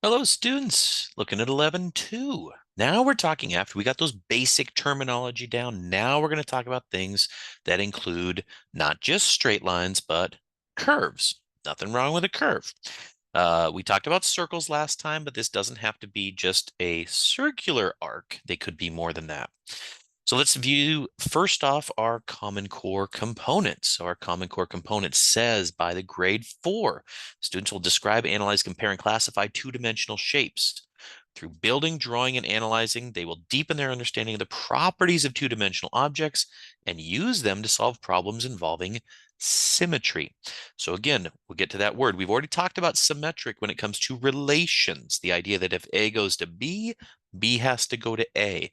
Hello, students. Looking at 11.2. Now we're talking after we got those basic terminology down. Now we're going to talk about things that include not just straight lines, but curves. Nothing wrong with a curve. We talked about circles last time, but this doesn't have to be just a circular arc. They could be more than that. So let's view first off our Common Core components. So our Common Core component says by the grade 4, students will describe, analyze, compare, and classify two-dimensional shapes. Through building, drawing, and analyzing, they will deepen their understanding of the properties of two-dimensional objects and use them to solve problems involving symmetry. So again, we'll get to that word. We've already talked about symmetric when it comes to relations, the idea that if A goes to B, B has to go to A.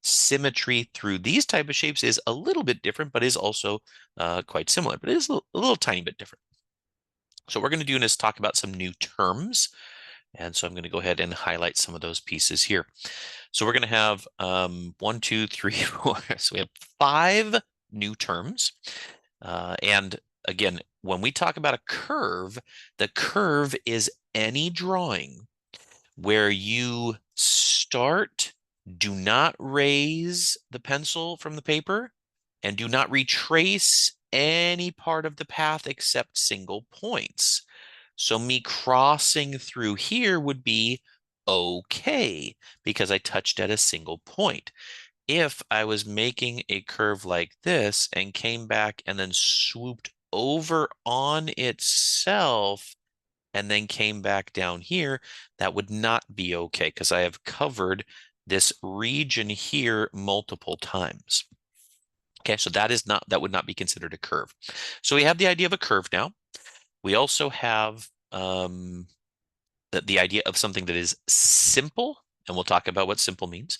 Symmetry through these type of shapes is a little bit different, but is also quite similar, but it is a little tiny bit different. So what we're going to do is talk about some new terms. And so I'm going to go ahead and highlight some of those pieces here. So we're going to have 1, 2, 3, 4. So we have 5 new terms. And again, when we talk about a curve, the curve is any drawing where you start, do not raise the pencil from the paper, and do not retrace any part of the path except single points. So me crossing through here would be okay because I touched at a single point. If I was making a curve like this and came back and then swooped over on itself and then came back down here, that would not be okay because I have covered this region here multiple times. Okay, so that would not be considered a curve. So we have the idea of a curve now. We also have the idea of something that is simple, and we'll talk about what simple means.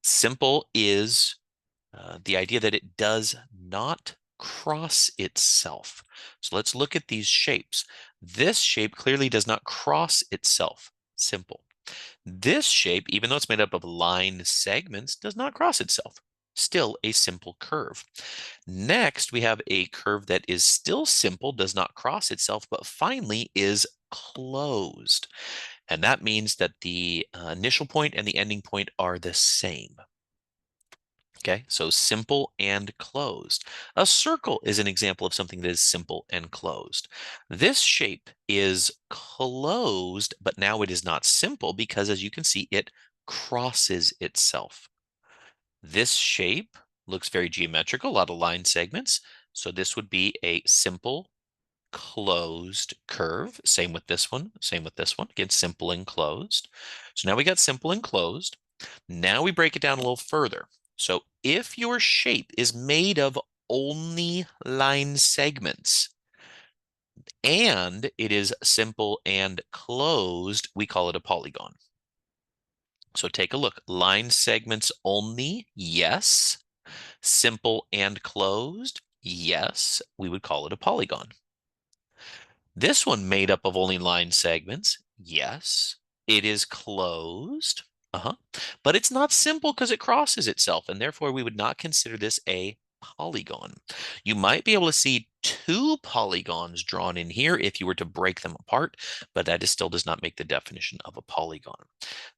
Simple is the idea that it does not cross itself. So let's look at these shapes. This shape clearly does not cross itself. Simple. This shape, even though it's made up of line segments, does not cross itself. Still a simple curve. Next, we have a curve that is still simple, does not cross itself, but finally is closed. And that means that the initial point and the ending point are the same. Okay, so simple and closed. A circle is an example of something that is simple and closed. This shape is closed, but now it is not simple because, as you can see, it crosses itself. This shape looks very geometrical, a lot of line segments. So this would be a simple closed curve. Same with this one, same with this one. Again, simple and closed. So now we got simple and closed. Now we break it down a little further. So if your shape is made of only line segments and it is simple and closed, we call it a polygon. So take a look. Line segments only, yes. Simple and closed, yes. We would call it a polygon. This one made up of only line segments, yes. It is closed, but it's not simple because it crosses itself, and therefore we would not consider this a polygon. You might be able to see 2 polygons drawn in here if you were to break them apart, but that still does not make the definition of a polygon.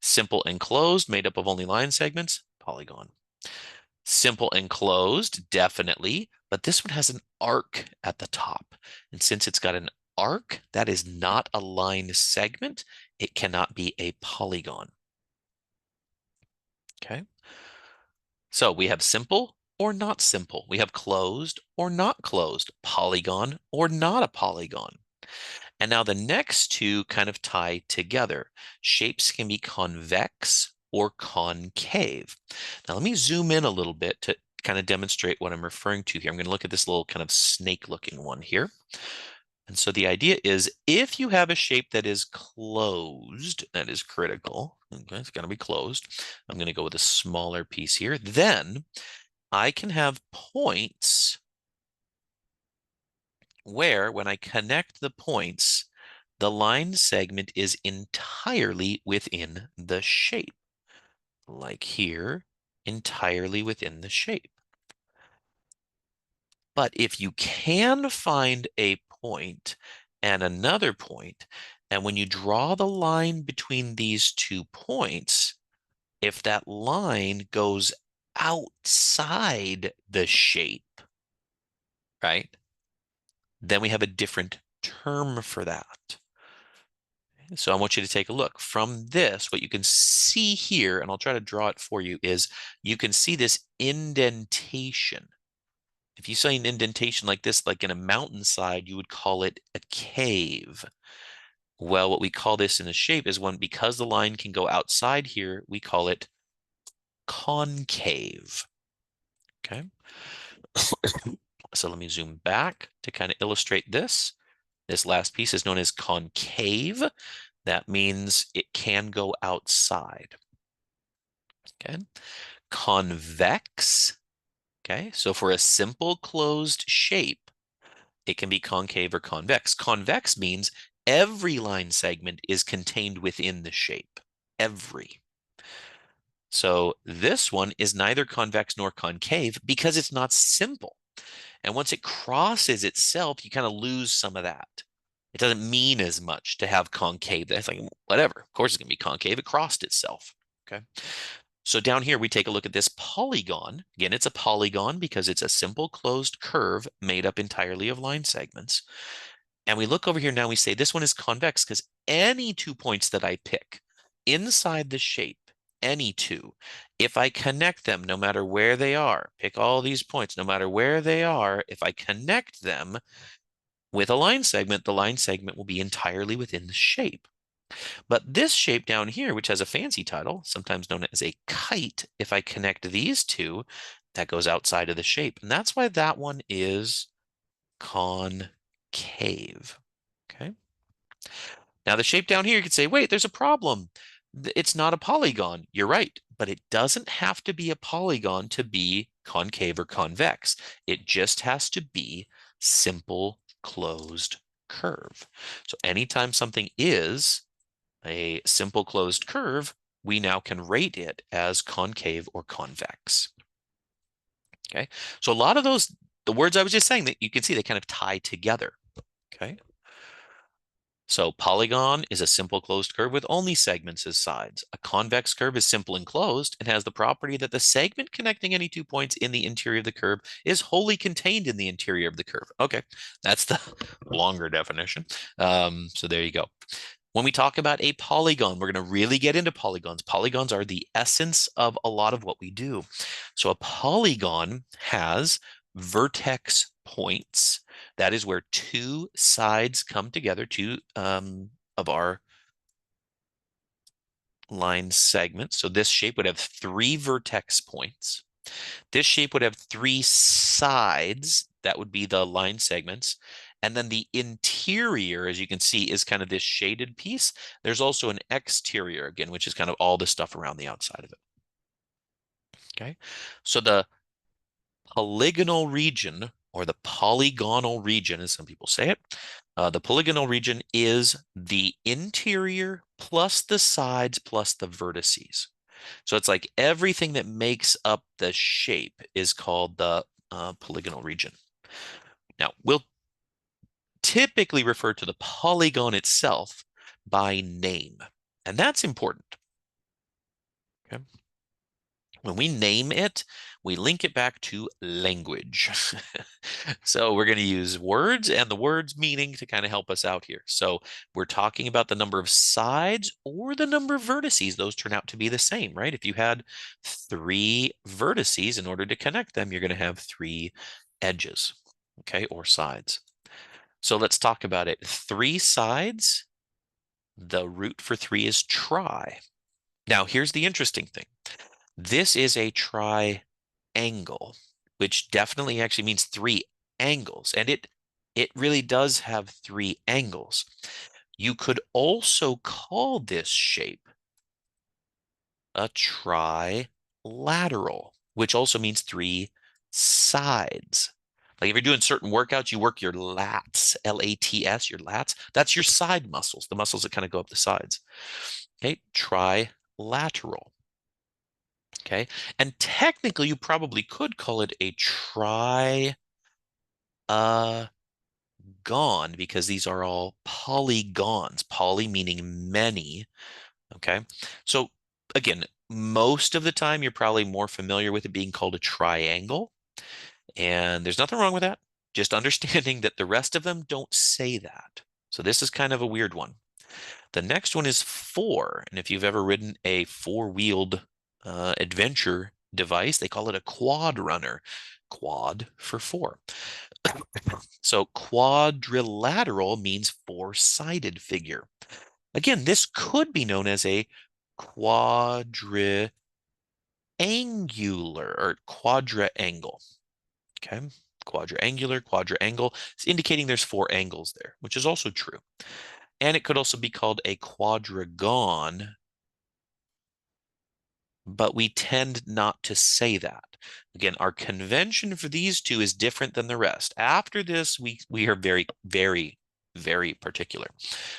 Simple and closed, made up of only line segments, polygon. Simple and closed, definitely, but this one has an arc at the top. And since it's got an arc, that is not a line segment. It cannot be a polygon. Okay. So we have simple or not simple. We have closed or not closed, polygon or not a polygon. And now the next two kind of tie together. Shapes can be convex or concave. Now let me zoom in a little bit to kind of demonstrate what I'm referring to here. I'm going to look at this little kind of snake looking one here. And so the idea is if you have a shape that is closed, that is critical, okay, it's going to be closed. I'm going to go with a smaller piece here. Then I can have points where when I connect the points, the line segment is entirely within the shape. Like here, entirely within the shape. But if you can find a point and another point. And when you draw the line between these 2 points, if that line goes outside the shape, right, then we have a different term for that. So I want you to take a look. From this, what you can see here, and I'll try to draw it for you, is you can see this indentation. If you see an indentation like this, like in a mountainside, you would call it a cave. Well, what we call this in the shape is when, because the line can go outside here, we call it concave. Okay. So let me zoom back to kind of illustrate this. This last piece is known as concave. That means it can go outside. Okay. Convex. Okay. So for a simple closed shape, it can be concave or convex. Convex means every line segment is contained within the shape. Every. So this one is neither convex nor concave because it's not simple. And once it crosses itself, you kind of lose some of that. It doesn't mean as much to have concave. That's like, whatever. Of course, it's going to be concave. It crossed itself. Okay. So down here, we take a look at this polygon. Again, it's a polygon because it's a simple closed curve made up entirely of line segments. And we look over here now, we say this one is convex because any 2 points that I pick inside the shape, any 2, if I connect them, no matter where they are, pick all these points, no matter where they are, if I connect them with a line segment, the line segment will be entirely within the shape. But this shape down here, which has a fancy title, sometimes known as a kite, if I connect these 2, that goes outside of the shape. And that's why that one is concave. Okay. Now the shape down here, you could say, wait, there's a problem. It's not a polygon. You're right, but it doesn't have to be a polygon to be concave or convex. It just has to be simple closed curve. So anytime something is a simple closed curve, we now can rate it as concave or convex. Okay, so a lot of those, the words I was just saying, that you can see they kind of tie together. Okay. So polygon is a simple closed curve with only segments as sides. A convex curve is simple and closed and has the property that the segment connecting any 2 points in the interior of the curve is wholly contained in the interior of the curve. Okay, that's the longer definition. So there you go. When we talk about a polygon, we're going to really get into polygons. Polygons are the essence of a lot of what we do. So a polygon has vertex points. That is where 2 sides come together, 2 of our line segments. So this shape would have 3 vertex points. This shape would have 3 sides. That would be the line segments. And then the interior, as you can see, is kind of this shaded piece. There's also an exterior, again, which is kind of all the stuff around the outside of it. Okay. So the polygonal region, or the polygonal region, as some people say it, the polygonal region is the interior plus the sides plus the vertices. So it's like everything that makes up the shape is called the polygonal region. Now, we'll typically refer to the polygon itself by name, and that's important. Okay. When we name it, we link it back to language. So we're going to use words and the word's meaning to kind of help us out here. So we're talking about the number of sides or the number of vertices. Those turn out to be the same, right? If you had 3 vertices, in order to connect them, you're going to have 3 edges, okay, or sides. So let's talk about it. 3 sides, the root for 3 is tri. Now, here's the interesting thing. This is a triangle, which definitely actually means 3 angles, and it really does have 3 angles. You could also call this shape a trilateral, which also means 3 sides. Like if you're doing certain workouts, you work your lats, L-A-T-S, your lats. That's your side muscles, the muscles that kind of go up the sides. Okay, trilateral. Okay. And technically, you probably could call it a trigonal. polygon because these are all polygons, poly meaning many. Okay. So again, most of the time you're probably more familiar with it being called a triangle. And there's nothing wrong with that. Just understanding that the rest of them don't say that. So this is kind of a weird one. The next one is four. And if you've ever ridden a four-wheeled adventure device, they call it a quad runner. Quad for four. So quadrilateral means four-sided figure. Again, this could be known as a quadriangular or quadrangle. Okay. Quadrangular, quadrangle. It's indicating there's four angles there, which is also true. And it could also be called a quadragon, but we tend not to say that. Again, our convention for these two is different than the rest. After this, we are very, very, very particular.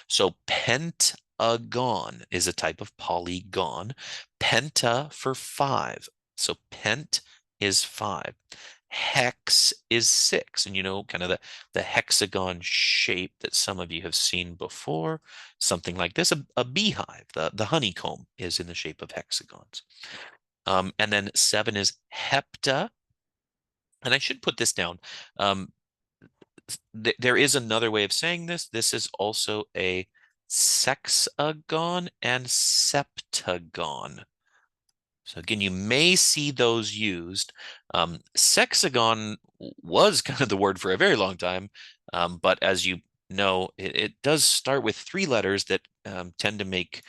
So pentagon is a type of polygon. Penta for five. So pent is five. Hex is six. And you know, kind of the hexagon shape that some of you have seen before, something like this, a beehive, the honeycomb is in the shape of hexagons. And then seven is hepta. And I should put this down. There is another way of saying this. This is also a sexagon and septagon. So again, you may see those used. Sexagon was kind of the word for a very long time, but as you know, it does start with three letters that tend to make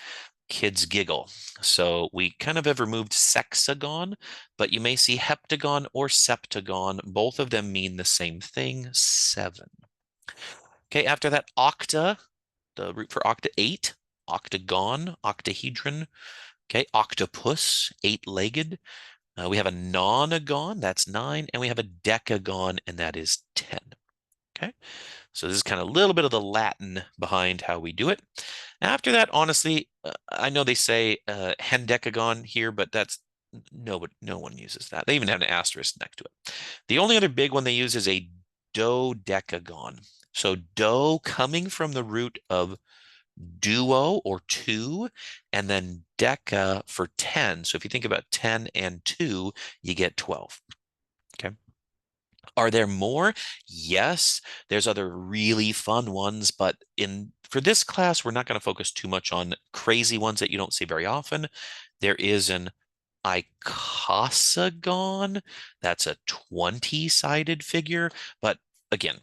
kids giggle. So we kind of have removed sexagon, but you may see heptagon or septagon. Both of them mean the same thing, seven. Okay, after that, octa, the root for octa, eight, octagon, octahedron. Okay, octopus, eight-legged. We have a nonagon, that's nine, and we have a decagon, and that is 10. Okay, so this is kind of a little bit of the Latin behind how we do it. After that, honestly, I know they say hendecagon here, but that's no one uses that. They even have an asterisk next to it. The only other big one they use is a dodecagon. So do coming from the root of duo or two, and then deca for 10. So if you think about 10 and 2, you get 12. Okay. Are there more? Yes, there's other really fun ones, but for this class, we're not going to focus too much on crazy ones that you don't see very often. There is an icosagon. That's a 20-sided figure, but again,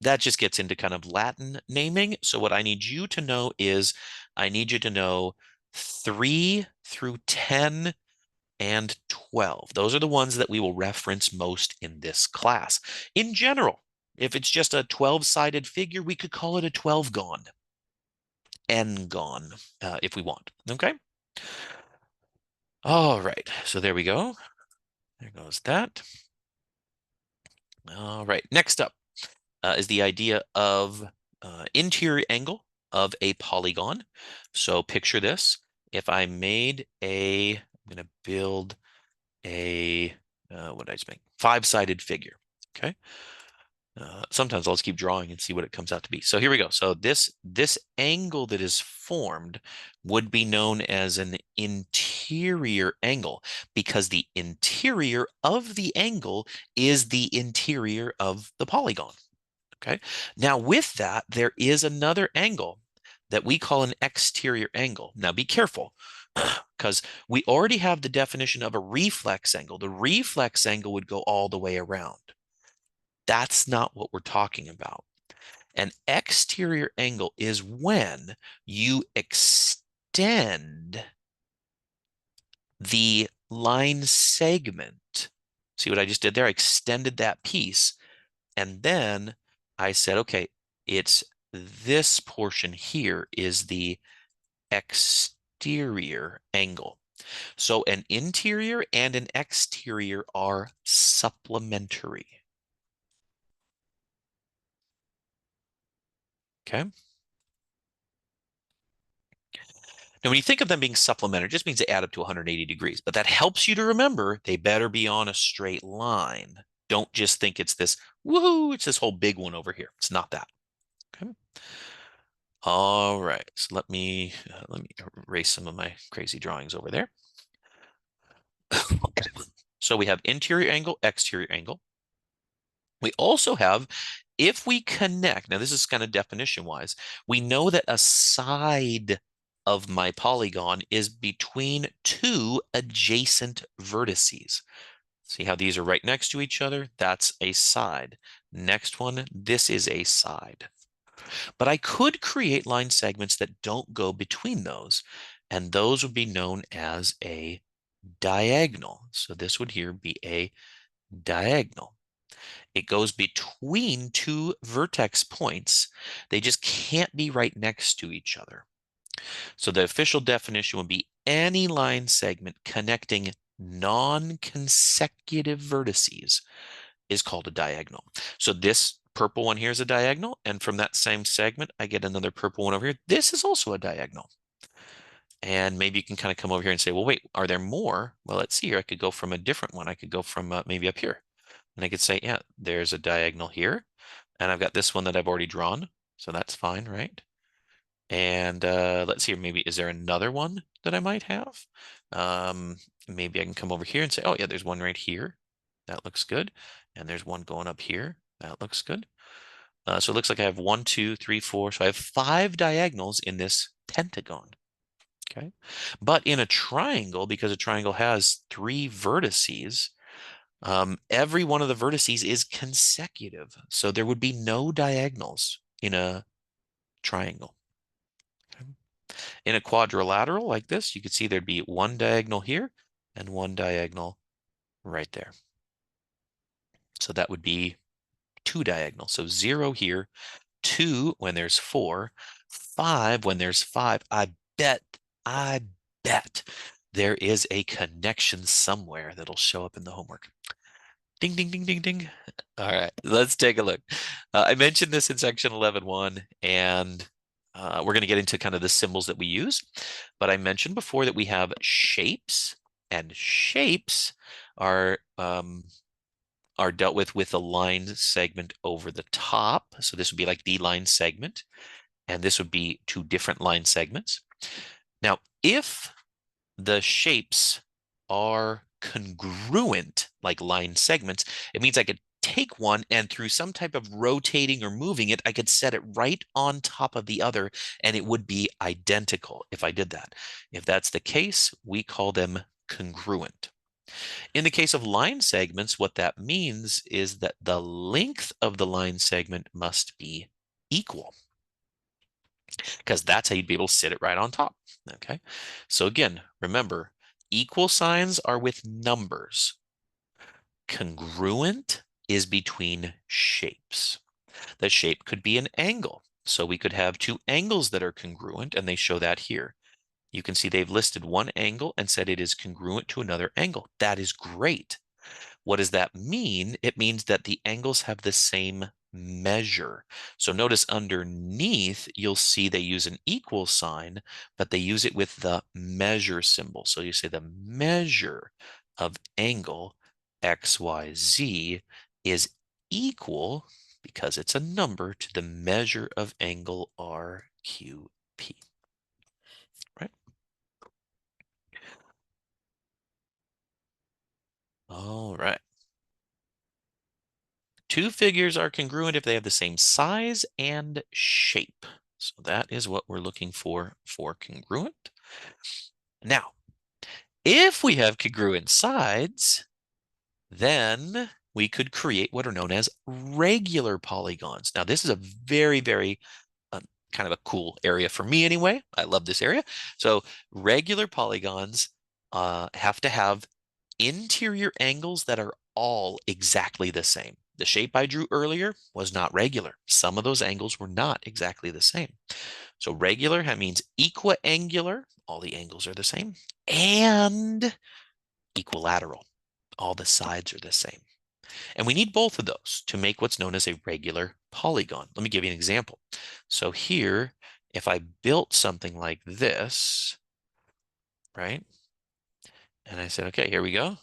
that just gets into kind of Latin naming. So what I need you to know is I need you to know 3 through 10 and 12. Those are the ones that we will reference most in this class. In general, if it's just a 12-sided figure, we could call it a 12-gon, n-gon, if we want. Okay. All right. So there we go. There goes that. All right. Next up is the idea of interior angle of a polygon. So picture this. If I made I'm going to build a, what did I just make? Five-sided figure. Okay. Sometimes I'll just keep drawing and see what it comes out to be. So here we go. So this angle that is formed would be known as an interior angle because the interior of the angle is the interior of the polygon. Okay. Now with that, there is another angle that we call an exterior angle. Now be careful because we already have the definition of a reflex angle. The reflex angle would go all the way around. That's not what we're talking about. An exterior angle is when you extend the line segment. See what I just did there? I extended that piece. And then I said, okay, it's this portion here is the exterior angle. So an interior and an exterior are supplementary. Okay. Now, when you think of them being supplementary, it just means they add up to 180 degrees, but that helps you to remember they better be on a straight line. Don't just think it's this, woohoo, it's this whole big one over here. It's not that. Okay. All right, so let me erase some of my crazy drawings over there. So we have interior angle, exterior angle. We also have, if we connect, now this is kind of definition wise, we know that a side of my polygon is between two adjacent vertices. See how these are right next to each other? That's a side. Next one, this is a side. But I could create line segments that don't go between those, and those would be known as a diagonal. So this would here be a diagonal. It goes between two vertex points. They just can't be right next to each other. So the official definition would be any line segment connecting non-consecutive vertices is called a diagonal. So this purple one here is a diagonal, and from that same segment, I get another purple one over here. This is also a diagonal. And maybe you can kind of come over here and say, well, wait, are there more? Well, let's see here. I could go from a different one. I could go from maybe up here. And I could say, yeah, there's a diagonal here. And I've got this one that I've already drawn. So that's fine, right? And let's see, maybe is there another one that I might have? Maybe I can come over here and say, oh, yeah, there's one right here. That looks good. And there's one going up here. That looks good. So it looks like I have 1, 2, 3, 4. So I have 5 diagonals in this pentagon. Okay. But in a triangle, because a triangle has 3 vertices, every one of the vertices is consecutive. So there would be no diagonals in a triangle. Okay. In a quadrilateral like this, you could see there'd be one diagonal here and one diagonal right there. So that would be 2 diagonals. So 0 here, 2 when there's 4, 5 when there's 5. I bet there is a connection somewhere that'll show up in the homework. Ding, ding, ding, ding, ding. All right, let's take a look. I mentioned this in section 11.1, and we're going to get into kind of the symbols that we use. But I mentioned before that we have shapes, and shapes are dealt with a line segment over the top. So this would be like the line segment, and this would be 2 different line segments. Now, if the shapes are congruent, like line segments, it means I could take one and through some type of rotating or moving it, I could set it right on top of the other and it would be identical if I did that. If that's the case, we call them congruent. In the case of line segments, what that means is that the length of the line segment must be equal, because that's how you'd be able to sit it right on top. Okay. So again, remember, equal signs are with numbers. Congruent is between shapes. The shape could be an angle. So we could have 2 angles that are congruent, and they show that here. You can see they've listed one angle and said it is congruent to another angle. That is great. What does that mean? It means that the angles have the same measure. So notice underneath, you'll see they use an equal sign, but they use it with the measure symbol. So you say the measure of angle XYZ is equal, because it's a number, to the measure of angle RQP. Right? All right. 2 figures are congruent if they have the same size and shape. So that is what we're looking for congruent. Now, if we have congruent sides, then we could create what are known as regular polygons. Now, this is a very, very kind of a cool area for me anyway. I love this area. So regular polygons have to have interior angles that are all exactly the same. The shape I drew earlier was not regular. Some of those angles were not exactly the same. So regular means equiangular, all the angles are the same, and equilateral, all the sides are the same. And we need both of those to make what's known as a regular polygon. Let me give you an example. So here, if I built something like this, right? And I said, okay, here we go.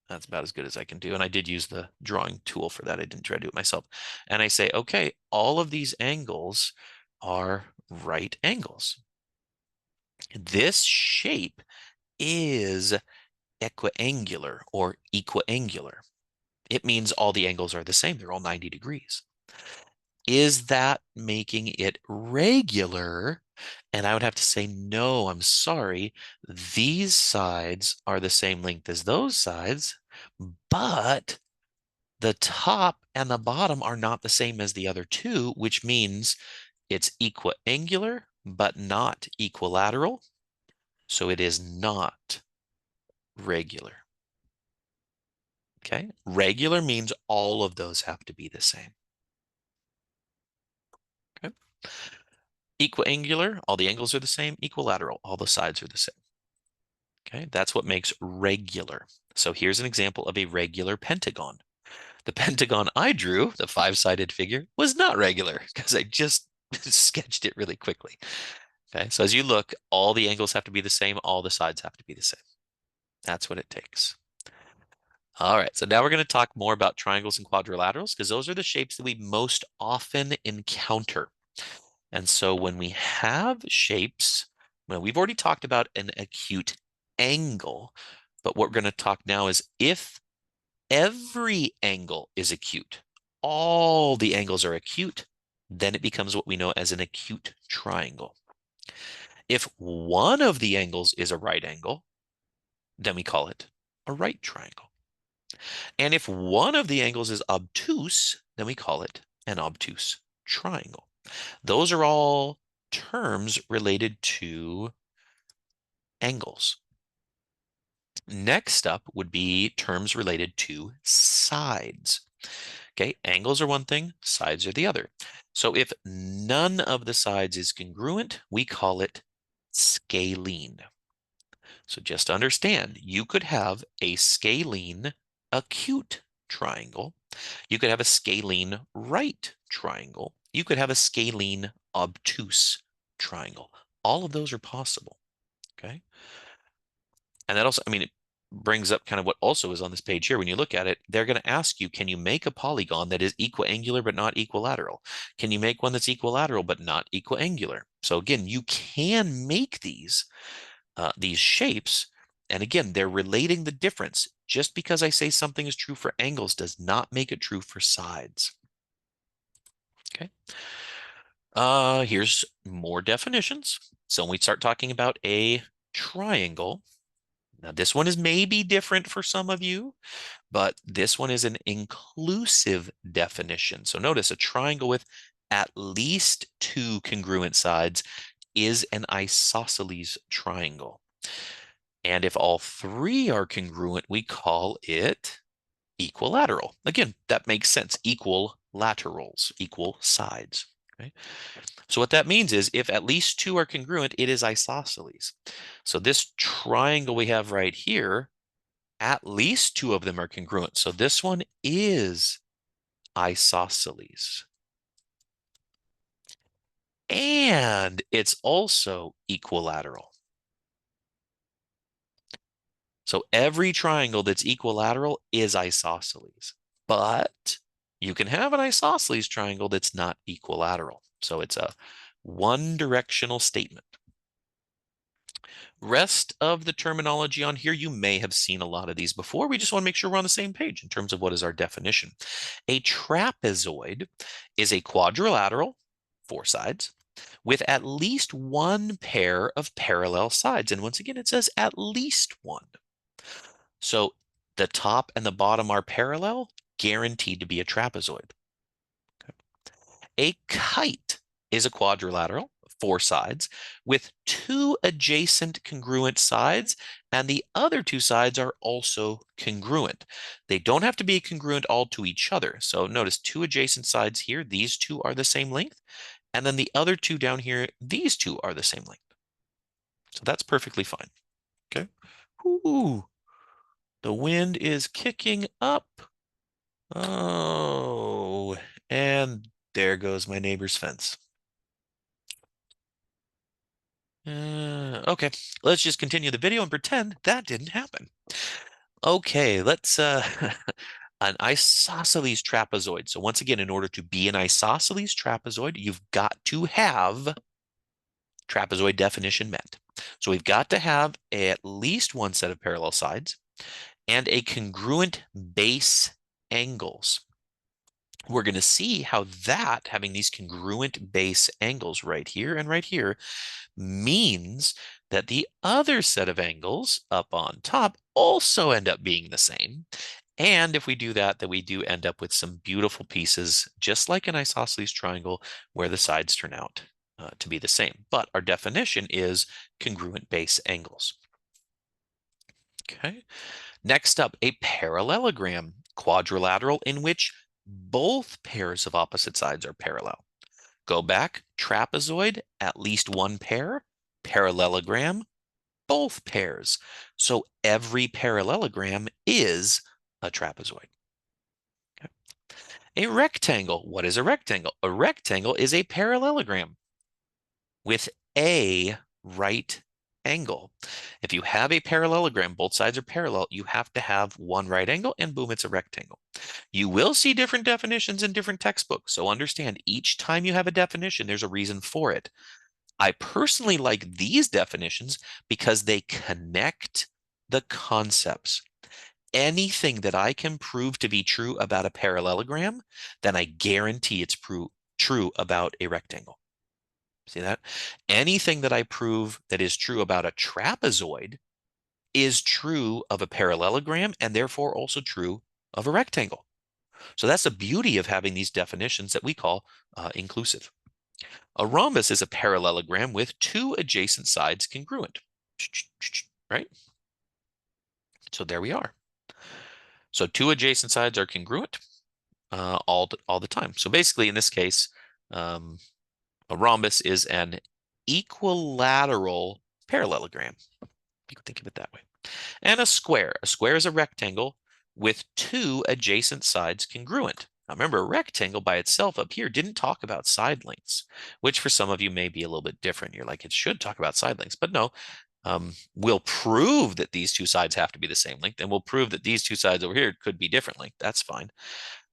That's about as good as I can do. And I did use the drawing tool for that. I didn't try to do it myself. And I say, okay, all of these angles are right angles. This shape is equiangular or equiangular. It means all the angles are the same. They're all 90 degrees. Is that making it regular? And I would have to say, no, I'm sorry. These sides are the same length as those sides, but the top and the bottom are not the same as the other two, which means it's equiangular, but not equilateral. So it is not regular. Okay. Regular means all of those have to be the same. Okay. Equiangular, all the angles are the same. Equilateral, all the sides are the same. Okay. That's what makes regular. So here's an example of a regular pentagon. The pentagon I drew, the five-sided figure, was not regular because I just sketched it really quickly. Okay. So as you look, all the angles have to be the same. All the sides have to be the same. That's what it takes. All right, so now we're going to talk more about triangles and quadrilaterals because those are the shapes that we most often encounter. And so when we have shapes, well, we've already talked about an acute angle, but what we're going to talk now is if every angle is acute, all the angles are acute, then it becomes what we know as an acute triangle. If one of the angles is a right angle, then we call it a right triangle. And if one of the angles is obtuse, then we call it an obtuse triangle. Those are all terms related to angles. Next up would be terms related to sides. Okay, angles are one thing, sides are the other. So if none of the sides is congruent, we call it scalene. So just understand, you could have a scalene acute triangle. You could have a scalene right triangle. You could have a scalene obtuse triangle. All of those are possible, okay? And that also, I mean, it brings up kind of what also is on this page here. When you look at it, they're going to ask you, can you make a polygon that is equiangular but not equilateral? Can you make one that's equilateral but not equiangular? So again, you can make these shapes. And again, they're relating the difference. Just because I say something is true for angles does not make it true for sides. Okay. Here's more definitions. So when we start talking about a triangle, now this one is maybe different for some of you, but this one is an inclusive definition. So notice a triangle with at least two congruent sides is an isosceles triangle. And if all three are congruent, we call it equilateral. Again, that makes sense. Equal laterals, equal sides. Okay. So what that means is if at least two are congruent, it is isosceles. So this triangle we have right here, at least two of them are congruent. So this one is isosceles. And it's also equilateral. So every triangle that's equilateral is isosceles, but you can have an isosceles triangle that's not equilateral. So it's a one-directional statement. Rest of the terminology on here, you may have seen a lot of these before. We just want to make sure we're on the same page in terms of what is our definition. A trapezoid is a quadrilateral, four sides, with at least one pair of parallel sides. And once again, it says at least one. So the top and the bottom are parallel, guaranteed to be a trapezoid. Okay. A kite is a quadrilateral, four sides, with two adjacent congruent sides, and the other two sides are also congruent. They don't have to be congruent all to each other. So notice two adjacent sides here, these two are the same length, and then the other two down here, these two are the same length. So that's perfectly fine. Okay. Ooh. The wind is kicking up. Oh, and there goes my neighbor's fence. Okay, let's just continue the video and pretend that didn't happen. Okay, let's an isosceles trapezoid. So once again, in order to be an isosceles trapezoid, you've got to have trapezoid definition met. So we've got to have at least one set of parallel sides and a congruent base angles. We're going to see how that, having these congruent base angles right here and right here, means that the other set of angles up on top also end up being the same. And if we do that, then we do end up with some beautiful pieces, just like an isosceles triangle, where the sides turn out to be the same. But our definition is congruent base angles. Okay. Next up, a parallelogram, quadrilateral in which both pairs of opposite sides are parallel. Go back, trapezoid, at least one pair, parallelogram, both pairs. So every parallelogram is a trapezoid. Okay. A rectangle, what is a rectangle? A rectangle is a parallelogram with a right angle. If you have a parallelogram, both sides are parallel, you have to have one right angle, and boom, it's a rectangle. You will see different definitions in different textbooks. So understand, each time you have a definition, there's a reason for it. I personally like these definitions because they connect the concepts. Anything that I can prove to be true about a parallelogram, then I guarantee it's true about a rectangle. See that? Anything that I prove that is true about a trapezoid is true of a parallelogram and therefore also true of a rectangle. So that's the beauty of having these definitions that we call inclusive. A rhombus is a parallelogram with two adjacent sides congruent, right? So there we are. So two adjacent sides are congruent all the time. So basically, in this case, a rhombus is an equilateral parallelogram. You can think of it that way. And a square. A square is a rectangle with two adjacent sides congruent. Now remember, a rectangle by itself up here didn't talk about side lengths, which for some of you may be a little bit different. You're like, it should talk about side lengths, but no. We'll prove that these two sides have to be the same length, and we'll prove that these two sides over here could be different length. That's fine.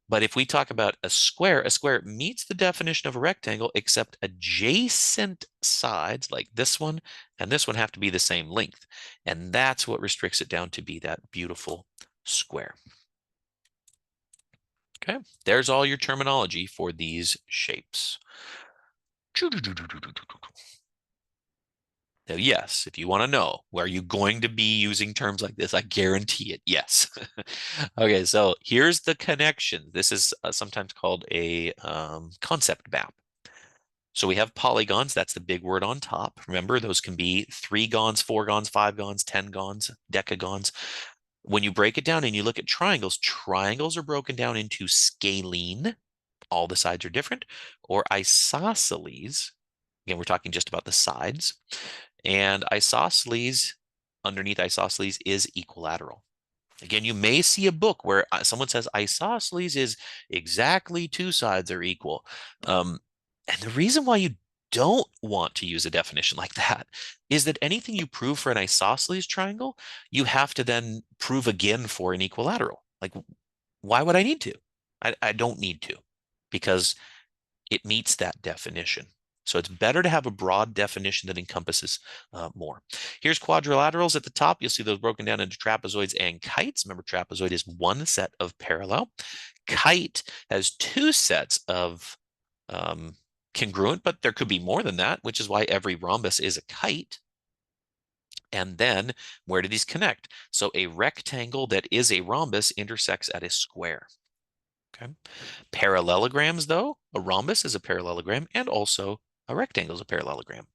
But if we talk about a square meets the definition of a rectangle, except adjacent sides like this one and this one have to be the same length. And that's what restricts it down to be that beautiful square. Okay, there's all your terminology for these shapes. Now, yes, if you want to know, are you going to be using terms like this? I guarantee it. Yes. Okay, so here's the connection. This is sometimes called a concept map. So we have polygons. That's the big word on top. Remember, those can be 3 gons, 4 gons, 5 gons, 10 gons, decagons. When you break it down and you look at triangles, triangles are broken down into scalene. All the sides are different, or isosceles. Again, we're talking just about the sides. And isosceles, underneath isosceles, is equilateral. Again, you may see a book where someone says isosceles is exactly two sides are equal. And the reason why you don't want to use a definition like that is that anything you prove for an isosceles triangle, you have to then prove again for an equilateral. Like, why would I need to? I don't need to, because it meets that definition. So it's better to have a broad definition that encompasses more. Here's quadrilaterals at the top. You'll see those broken down into trapezoids and kites. Remember, trapezoid is one set of parallel. Kite has two sets of congruent, but there could be more than that, which is why every rhombus is a kite. And then where do these connect? So a rectangle that is a rhombus intersects at a square. Okay. Parallelograms, though, a rhombus is a parallelogram and also a rectangle is a parallelogram.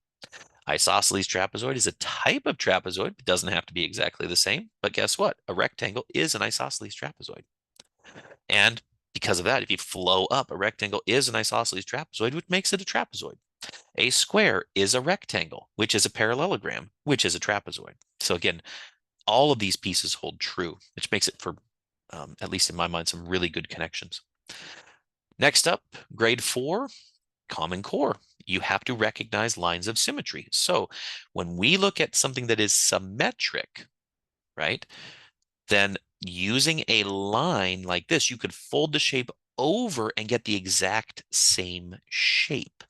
Isosceles trapezoid is a type of trapezoid. It doesn't have to be exactly the same, but guess what? A rectangle is an isosceles trapezoid. And because of that, if you flow up, a rectangle is an isosceles trapezoid, which makes it a trapezoid. A square is a rectangle, which is a parallelogram, which is a trapezoid. So again, all of these pieces hold true, which makes it, for at least in my mind, some really good connections. Next up, grade 4, Common Core. You have to recognize lines of symmetry. So when we look at something that is symmetric, right, then using a line like this, you could fold the shape over and get the exact same shape.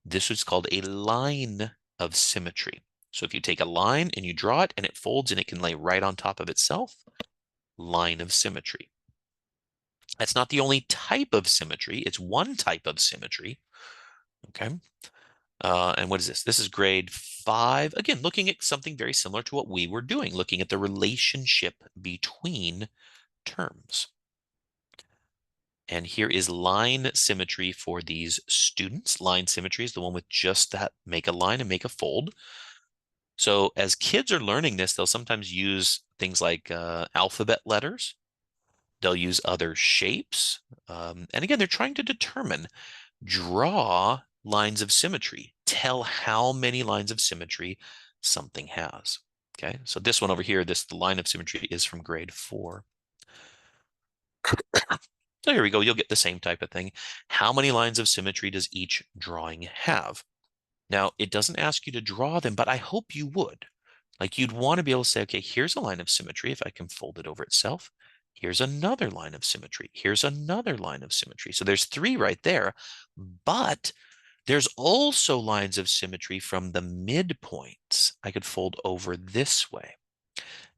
This is called a line of symmetry. So if you take a line and you draw it and it folds and it can lay right on top of itself, line of symmetry. That's not the only type of symmetry. It's one type of symmetry. Okay. And what is this? This is grade 5. Again, looking at something very similar to what we were doing, looking at the relationship between terms. And here is line symmetry for these students. Line symmetry is the one with just that, make a line and make a fold. So as kids are learning this, they'll sometimes use things like alphabet letters. They'll use other shapes. And again, they're trying to determine, draw lines of symmetry, tell how many lines of symmetry something has. Okay, so this one over here, the line of symmetry is from grade 4. So here we go, you'll get the same type of thing. How many lines of symmetry does each drawing have? Now, it doesn't ask you to draw them, but I hope you would. Like you'd want to be able to say, okay, here's a line of symmetry if I can fold it over itself. Here's another line of symmetry. Here's another line of symmetry. So there's 3 right there, but there's also lines of symmetry from the midpoints I could fold over this way.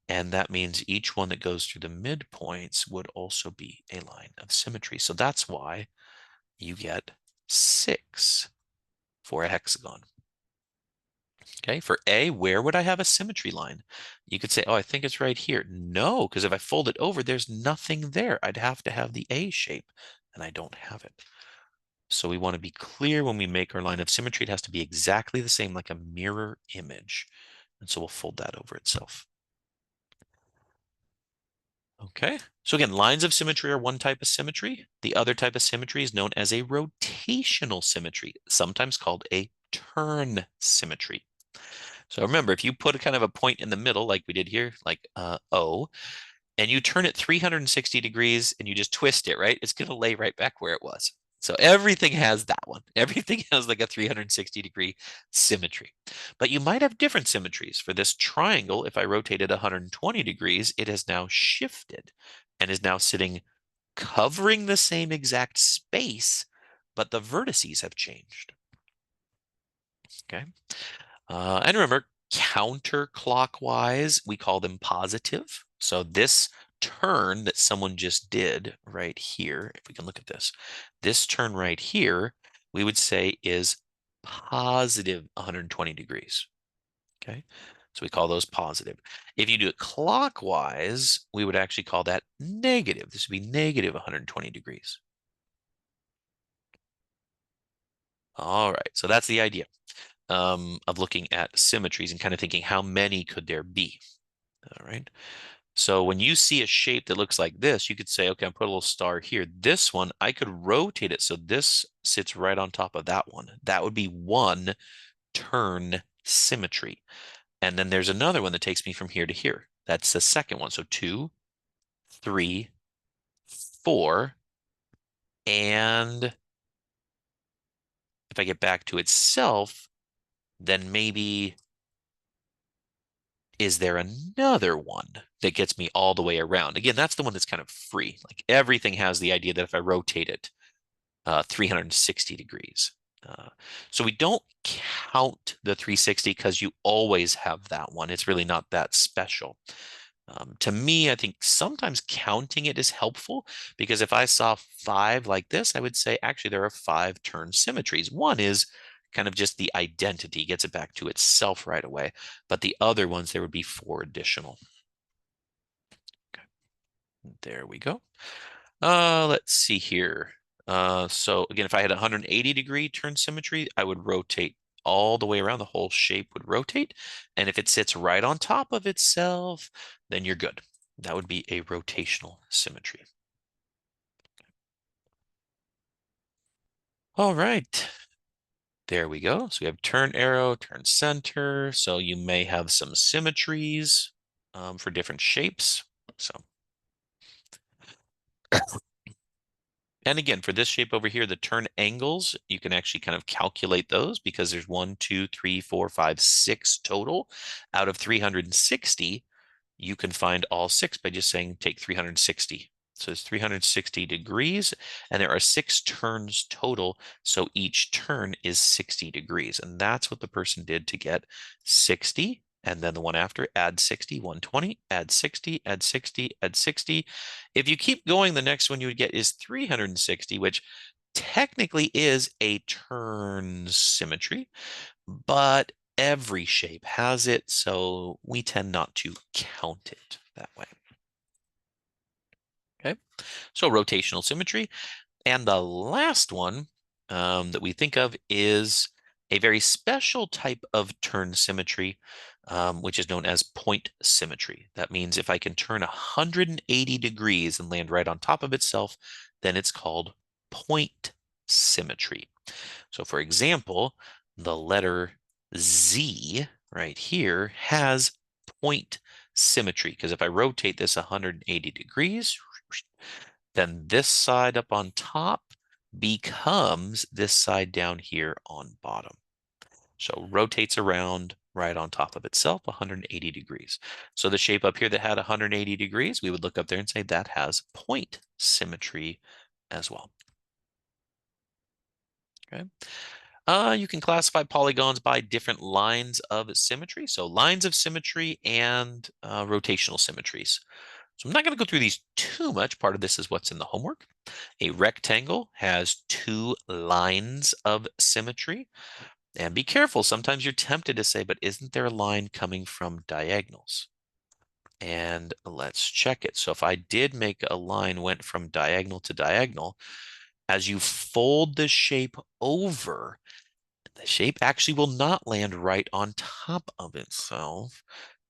And that means each one that goes through the midpoints would also be a line of symmetry. So that's why you get 6 for a hexagon. Okay, for A, where would I have a symmetry line? You could say, oh, I think it's right here. No, because if I fold it over, there's nothing there. I'd have to have the A shape, and I don't have it. So we want to be clear when we make our line of symmetry, it has to be exactly the same, like a mirror image. And so we'll fold that over itself. Okay, so again, lines of symmetry are one type of symmetry. The other type of symmetry is known as a rotational symmetry, sometimes called a turn symmetry. So remember, if you put a kind of a point in the middle, like we did here, like O, and you turn it 360 degrees and you just twist it, right? It's going to lay right back where it was. So everything has that one. Everything has like a 360-degree symmetry. But you might have different symmetries. For this triangle, if I rotate it 120 degrees, it has now shifted and is now sitting covering the same exact space, but the vertices have changed. Okay. And remember, counterclockwise, we call them positive. So this turn that someone just did right here, if we can look at this turn right here, we would say is positive 120 degrees. Okay, so we call those positive. If you do it clockwise, we would actually call that negative. This would be negative 120 degrees. All right, so that's the idea of looking at symmetries and kind of thinking how many could there be. All right. So when you see a shape that looks like this, you could say, okay, I'll put a little star here. This one, I could rotate it so this sits right on top of that one. That would be one turn symmetry. And then there's another one that takes me from here to here. That's the second one. So 2, 3, 4. And if I get back to itself, then maybe is there another one that gets me all the way around? Again, that's the one that's kind of free. Like everything has the idea that if I rotate it 360 degrees. So we don't count the 360 because you always have that one. It's really not that special. To me, I think sometimes counting it is helpful because if I saw 5 like this, I would say actually there are 5 turn symmetries. One is kind of just the identity, gets it back to itself right away. But the other ones, there would be 4 additional. Okay. There we go. Let's see here. So again, if I had 180-degree turn symmetry, I would rotate all the way around. The whole shape would rotate. And if it sits right on top of itself, then you're good. That would be a rotational symmetry. All right. There we go. So we have turn arrow, turn center. So you may have some symmetries for different shapes. So, and again, for this shape over here, the turn angles, you can actually kind of calculate those because there's 1, 2, 3, 4, 5, 6 total out of 360. you can find all six by just saying take 360. So it's 360 degrees, and there are 6 turns total. So each turn is 60 degrees. And that's what the person did to get 60. And then the one after, add 60, 120, add 60, add 60, add 60. If you keep going, the next one you would get is 360, which technically is a turn symmetry, but every shape has it, so we tend not to count it that way. Okay, so rotational symmetry. And the last one that we think of is a very special type of turn symmetry, which is known as point symmetry. That means if I can turn 180 degrees and land right on top of itself, then it's called point symmetry. So for example, the letter Z right here has point symmetry, because if I rotate this 180 degrees, then this side up on top becomes this side down here on bottom. So rotates around right on top of itself 180 degrees. So the shape up here that had 180 degrees, we would look up there and say that has point symmetry as well. Okay. You can classify polygons by different lines of symmetry. So lines of symmetry and rotational symmetries. So I'm not going to go through these too much. Part of this is what's in the homework. A rectangle has 2 lines of symmetry. And be careful, sometimes you're tempted to say, but isn't there a line coming from diagonals? And let's check it. So if I did make a line went from diagonal to diagonal, as you fold the shape over, the shape actually will not land right on top of itself,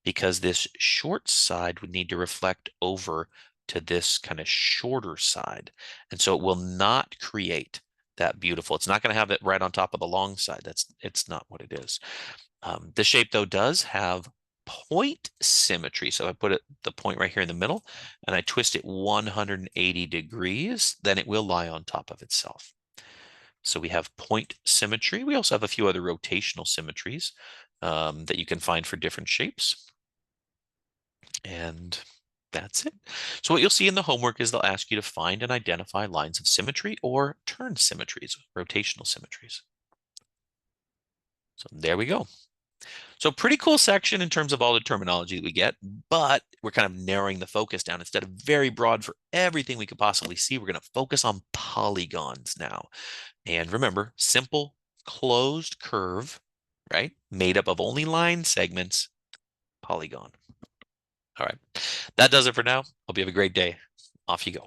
because this short side would need to reflect over to this kind of shorter side. And so it will not create that beautiful. It's not going to have it right on top of the long side. It's not what it is. The shape though does have point symmetry. So I put the point right here in the middle and I twist it 180 degrees, then it will lie on top of itself. So we have point symmetry. We also have a few other rotational symmetries that you can find for different shapes. And that's it. So what you'll see in the homework is they'll ask you to find and identify lines of symmetry or turn symmetries, rotational symmetries. So there we go. So pretty cool section in terms of all the terminology that we get, but we're kind of narrowing the focus down. Instead of very broad for everything we could possibly see, we're going to focus on polygons now. And remember, simple closed curve, right? Made up of only line segments, polygon. All right. That does it for now. Hope you have a great day. Off you go.